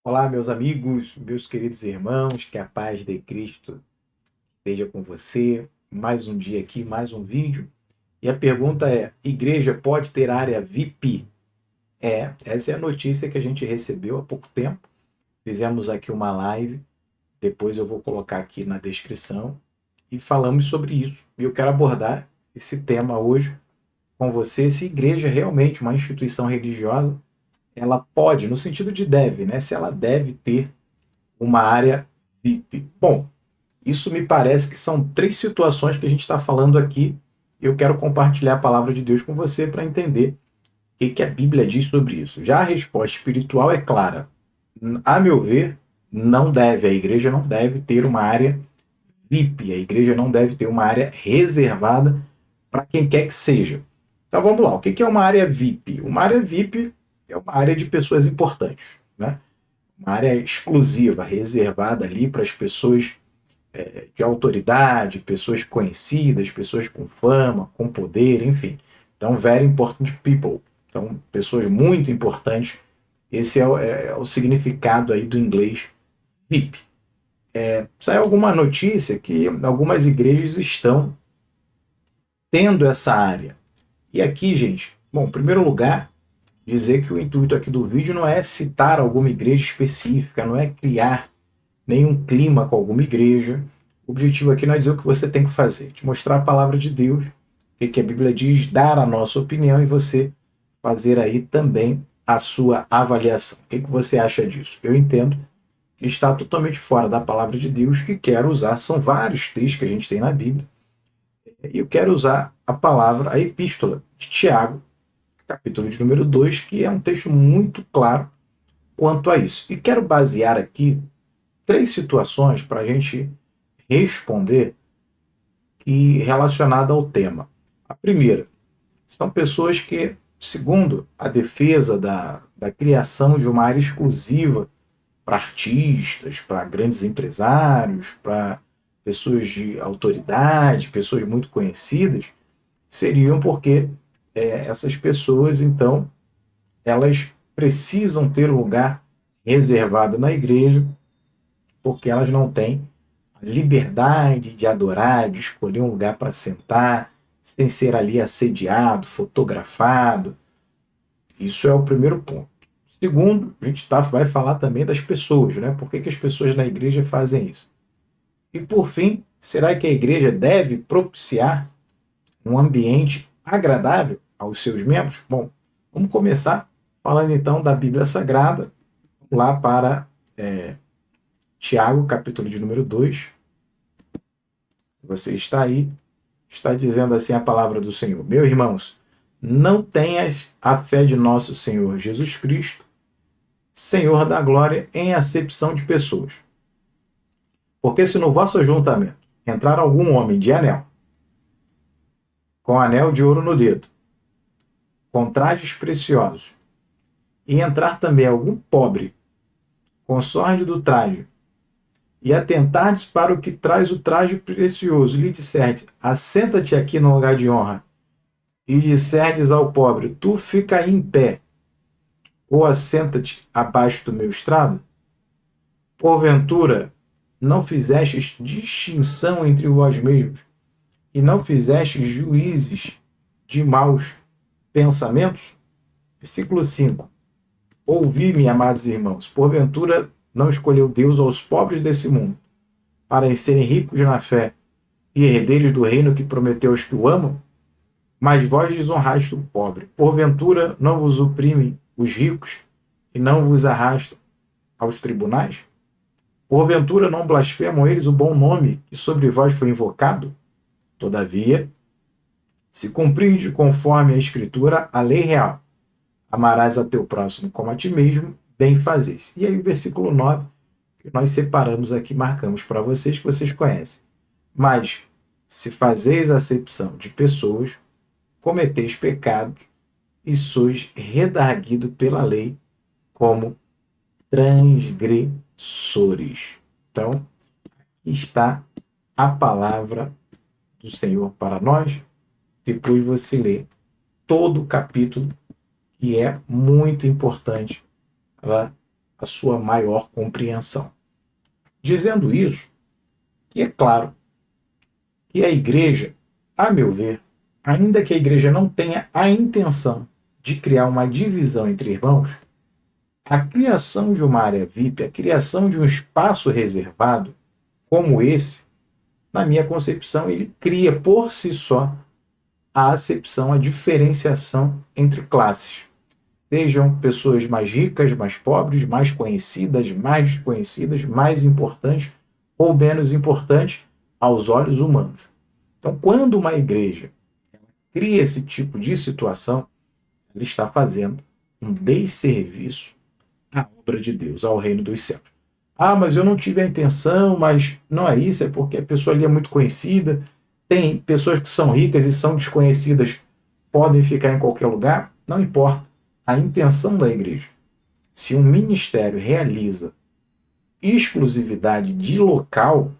Olá, meus amigos, meus queridos irmãos, que a paz de Cristo esteja com você. Mais um dia aqui, mais um vídeo. E a pergunta é: igreja pode ter área VIP? Essa é a notícia que a gente recebeu há pouco tempo. Fizemos aqui uma live, depois eu vou colocar aqui na descrição, e falamos sobre isso. E eu quero abordar esse tema hoje com você, se igreja é realmente uma instituição religiosa, ela pode, no sentido de deve, né? Se ela deve ter uma área VIP. Bom, isso me parece que são três situações que a gente está falando aqui. Eu quero compartilhar a palavra de Deus com você para entender o que a Bíblia diz sobre isso. Já a resposta espiritual é clara. A meu ver, não deve, a igreja não deve ter uma área VIP, a igreja não deve ter uma área reservada para quem quer que seja. Então vamos lá, o que é uma área VIP? Uma área VIP é uma área de pessoas importantes, né? Uma área exclusiva, reservada ali para as pessoas de autoridade, pessoas conhecidas, pessoas com fama, com poder, enfim. Então, very important people. Então, pessoas muito importantes. Esse é o significado aí do inglês VIP. Saiu alguma notícia que algumas igrejas estão tendo essa área. E aqui, gente, bom, em primeiro lugar, dizer que o intuito aqui do vídeo não é citar alguma igreja específica, não é criar nenhum clima com alguma igreja. O objetivo aqui não é dizer o que você tem que fazer, te mostrar a palavra de Deus, o que a Bíblia diz, dar a nossa opinião e você fazer aí também a sua avaliação. O que você acha disso? Eu entendo que está totalmente fora da palavra de Deus e quero usar, são vários textos que a gente tem na Bíblia, e eu quero usar a palavra, a epístola de Tiago, capítulo de número 2, que é um texto muito claro quanto a isso. E quero basear aqui três situações para a gente responder e relacionada ao tema. A primeira, são pessoas que, segundo a defesa da criação de uma área exclusiva para artistas, para grandes empresários, para pessoas de autoridade, pessoas muito conhecidas, seriam porque essas pessoas, então, elas precisam ter um lugar reservado na igreja, porque elas não têm liberdade de adorar, de escolher um lugar para sentar, sem ser ali assediado, fotografado. Isso é o primeiro ponto. Segundo, a gente vai falar também das pessoas, né? Por que as pessoas na igreja fazem isso? E por fim, será que a igreja deve propiciar um ambiente agradável aos seus membros? Bom, vamos começar falando então da Bíblia Sagrada, lá para Tiago, capítulo de número 2. Você está aí, está dizendo assim a palavra do Senhor. Meus irmãos, não tenhas a fé de nosso Senhor Jesus Cristo, Senhor da glória, em acepção de pessoas. Porque se no vosso ajuntamento entrar algum homem de anel, com anel de ouro no dedo, com trajes preciosos, e entrar também algum pobre, com sorte do traje, e atentardes para o que traz o traje precioso, lhe disserdes, assenta-te aqui no lugar de honra, e disserdes ao pobre, tu fica aí em pé, ou assenta-te abaixo do meu estrado? Porventura, não fizestes distinção entre vós mesmos, e não fizestes juízes de maus pensamentos? Versículo 5. Ouvi-me, amados irmãos, porventura não escolheu Deus aos pobres desse mundo, para serem ricos na fé e herdeiros do reino que prometeu aos que o amam? Mas vós desonraste o pobre. Porventura não vos oprimem os ricos e não vos arrastam aos tribunais? Porventura não blasfemam eles o bom nome que sobre vós foi invocado? Todavia, se cumprirdes conforme a Escritura, a lei real, amarás a teu próximo como a ti mesmo, bem fazes. E aí o versículo 9, que nós separamos aqui, marcamos para vocês, que vocês conhecem. Mas, se fazeis acepção de pessoas, cometeis pecados e sois redarguido pela lei como transgressores. Então, aqui está a palavra do Senhor para nós. Depois você lê todo o capítulo, que é muito importante para a sua maior compreensão. Dizendo isso, que é claro que a igreja, a meu ver, ainda que a igreja não tenha a intenção de criar uma divisão entre irmãos, a criação de uma área VIP, a criação de um espaço reservado como esse, na minha concepção, ele cria por si só a acepção, a diferenciação entre classes. Sejam pessoas mais ricas, mais pobres, mais conhecidas, mais desconhecidas, mais importantes ou menos importantes aos olhos humanos. Então, quando uma igreja cria esse tipo de situação, ela está fazendo um desserviço à obra de Deus, ao reino dos céus. Ah, mas eu não tive a intenção, mas não é isso, é porque a pessoa ali é muito conhecida. Tem pessoas que são ricas e são desconhecidas, podem ficar em qualquer lugar, não importa. A intenção da igreja. Se um ministério realiza exclusividade de local,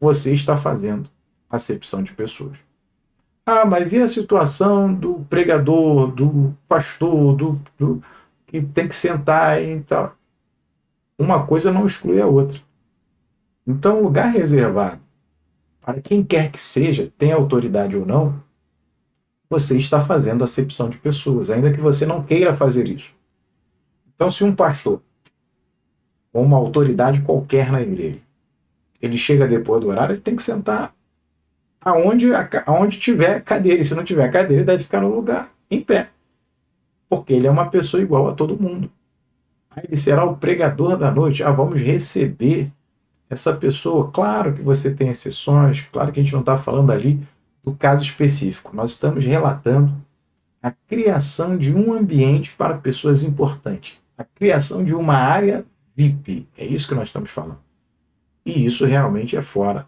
você está fazendo acepção de pessoas. Ah, mas e a situação do pregador, do pastor, que tem que sentar e tal? Uma coisa não exclui a outra. Então, lugar reservado para quem quer que seja, tenha autoridade ou não, você está fazendo acepção de pessoas, ainda que você não queira fazer isso. Então, se um pastor ou uma autoridade qualquer na igreja, ele chega depois do horário, ele tem que sentar aonde tiver cadeira. E se não tiver cadeira, ele deve ficar no lugar, em pé. Porque ele é uma pessoa igual a todo mundo. Aí ele será o pregador da noite. Ah, vamos receber essa pessoa. Claro que você tem exceções, claro que a gente não está falando ali do caso específico. Nós estamos relatando a criação de um ambiente para pessoas importantes. A criação de uma área VIP. É isso que nós estamos falando. E isso realmente é fora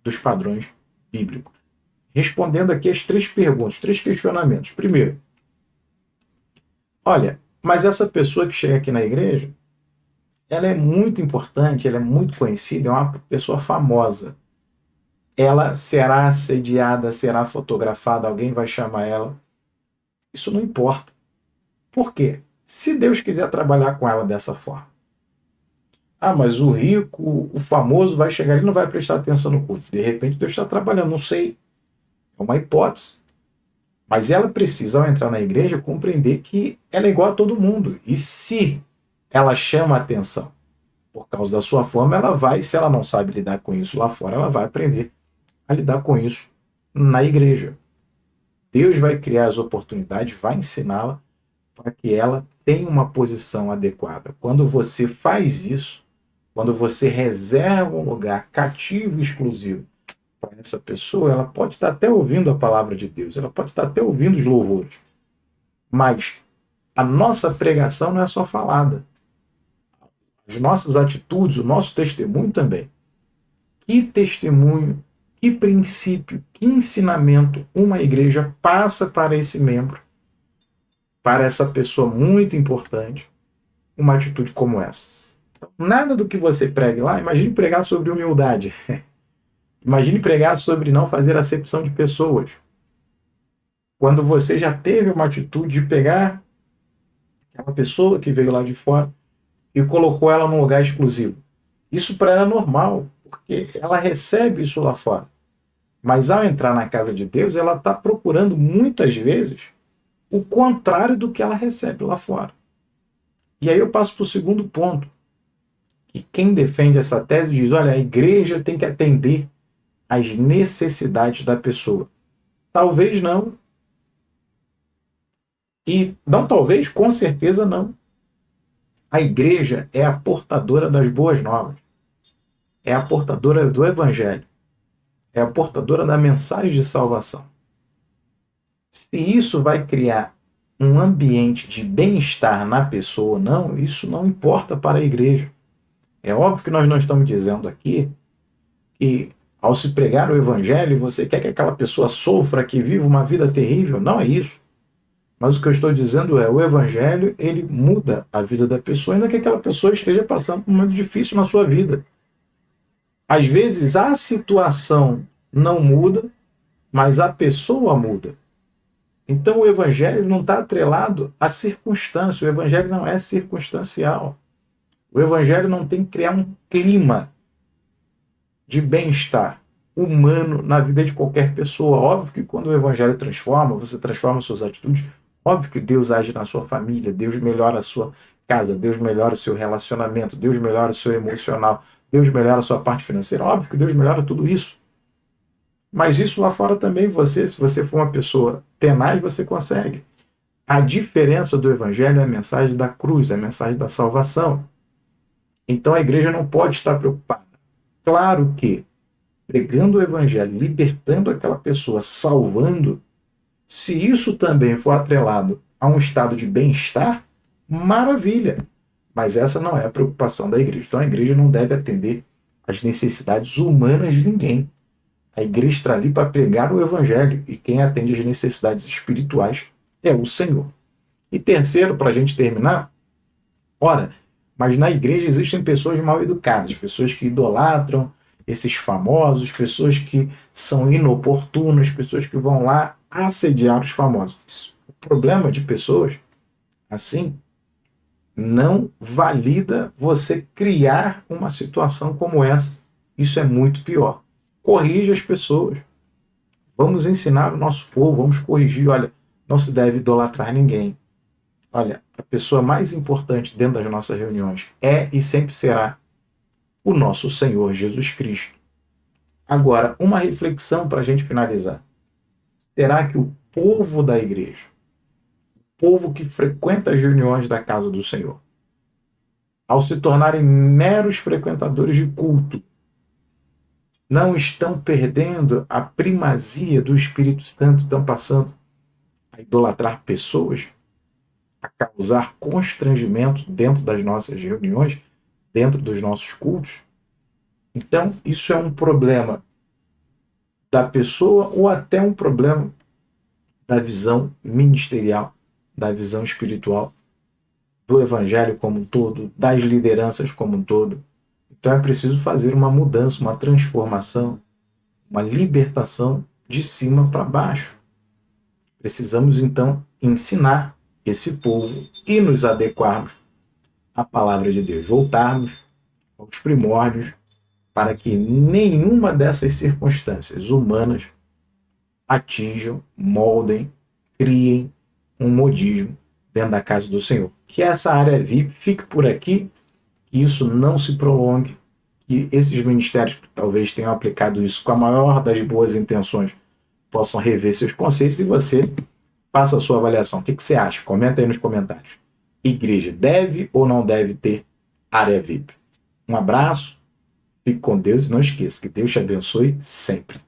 dos padrões bíblicos. Respondendo aqui as 3 perguntas, 3 questionamentos. Primeiro, olha, mas essa pessoa que chega aqui na igreja, ela é muito importante, ela é muito conhecida, é uma pessoa famosa. Ela será assediada, será fotografada, alguém vai chamar ela. Isso não importa. Por quê? Se Deus quiser trabalhar com ela dessa forma. Ah, mas o rico, o famoso vai chegar ali e não vai prestar atenção no culto. De repente Deus está trabalhando, não sei. É uma hipótese. Mas ela precisa, ao entrar na igreja, compreender que ela é igual a todo mundo. E se ela chama a atenção por causa da sua fama, ela vai, se ela não sabe lidar com isso lá fora, ela vai aprender a lidar com isso na igreja. Deus vai criar as oportunidades, vai ensiná-la para que ela tenha uma posição adequada. Quando você faz isso, quando você reserva um lugar cativo e exclusivo para essa pessoa, ela pode estar até ouvindo a palavra de Deus, ela pode estar até ouvindo os louvores, mas a nossa pregação não é só falada. As nossas atitudes, o nosso testemunho também. Que testemunho, que princípio, que ensinamento uma igreja passa para esse membro, para essa pessoa muito importante, uma atitude como essa. Então, nada do que você pregue lá, imagine pregar sobre humildade. Imagine pregar sobre não fazer acepção de pessoas. Quando você já teve uma atitude de pegar aquela pessoa que veio lá de fora e colocou ela num lugar exclusivo. Isso para ela é normal, porque ela recebe isso lá fora. Mas ao entrar na casa de Deus, ela está procurando muitas vezes o contrário do que ela recebe lá fora. E aí eu passo para o segundo ponto, que quem defende essa tese diz, olha, a igreja tem que atender às necessidades da pessoa. Talvez não. E não talvez, com certeza não. A igreja é a portadora das boas novas. É a portadora do evangelho. É a portadora da mensagem de salvação. Se isso vai criar um ambiente de bem-estar na pessoa ou não, isso não importa para a igreja. É óbvio que nós não estamos dizendo aqui que ao se pregar o evangelho você quer que aquela pessoa sofra, que viva uma vida terrível. Não é isso. Mas o que eu estou dizendo é, o evangelho, ele muda a vida da pessoa, ainda que aquela pessoa esteja passando por um momento difícil na sua vida. Às vezes a situação não muda, mas a pessoa muda. Então o evangelho não está atrelado à circunstância, o evangelho não é circunstancial. O evangelho não tem que criar um clima de bem-estar humano na vida de qualquer pessoa. Óbvio que quando o evangelho transforma, você transforma suas atitudes, óbvio que Deus age na sua família, Deus melhora a sua casa, Deus melhora o seu relacionamento, Deus melhora o seu emocional, Deus melhora a sua parte financeira. Óbvio que Deus melhora tudo isso. Mas isso lá fora também, se você for uma pessoa tenaz, você consegue. A diferença do evangelho é a mensagem da cruz, é a mensagem da salvação. Então a igreja não pode estar preocupada. Claro que pregando o evangelho, libertando aquela pessoa, salvando, se isso também for atrelado a um estado de bem-estar, maravilha. Mas essa não é a preocupação da igreja. Então a igreja não deve atender às necessidades humanas de ninguém. A igreja está ali para pregar o evangelho, e quem atende às necessidades espirituais é o Senhor. E terceiro, para a gente terminar, ora, mas na igreja existem pessoas mal educadas, pessoas que idolatram esses famosos, pessoas que são inoportunas, pessoas que vão lá assediar os famosos. O problema de pessoas assim não valida você criar uma situação como essa. Isso é muito pior. Corrija as pessoas. Vamos ensinar o nosso povo, vamos corrigir. Olha, não se deve idolatrar ninguém. Olha, a pessoa mais importante dentro das nossas reuniões é e sempre será o nosso Senhor Jesus Cristo. Agora, uma reflexão para a gente finalizar. Será que o povo da igreja, o povo que frequenta as reuniões da casa do Senhor, ao se tornarem meros frequentadores de culto, não estão perdendo a primazia do Espírito Santo, estão passando a idolatrar pessoas, a causar constrangimento dentro das nossas reuniões, dentro dos nossos cultos? Então, isso é um problema da pessoa ou até um problema da visão ministerial, da visão espiritual, do evangelho como um todo, das lideranças como um todo. Então é preciso fazer uma mudança, uma transformação, uma libertação de cima para baixo. Precisamos então ensinar esse povo e nos adequarmos à palavra de Deus, voltarmos aos primórdios para que nenhuma dessas circunstâncias humanas atinjam, moldem, criem um modismo dentro da casa do Senhor. Que essa área VIP fique por aqui, que isso não se prolongue, que esses ministérios que talvez tenham aplicado isso com a maior das boas intenções possam rever seus conceitos e você faça a sua avaliação. O que você acha? Comenta aí nos comentários. Igreja deve ou não deve ter área VIP? Um abraço, fique com Deus e não esqueça que Deus te abençoe sempre.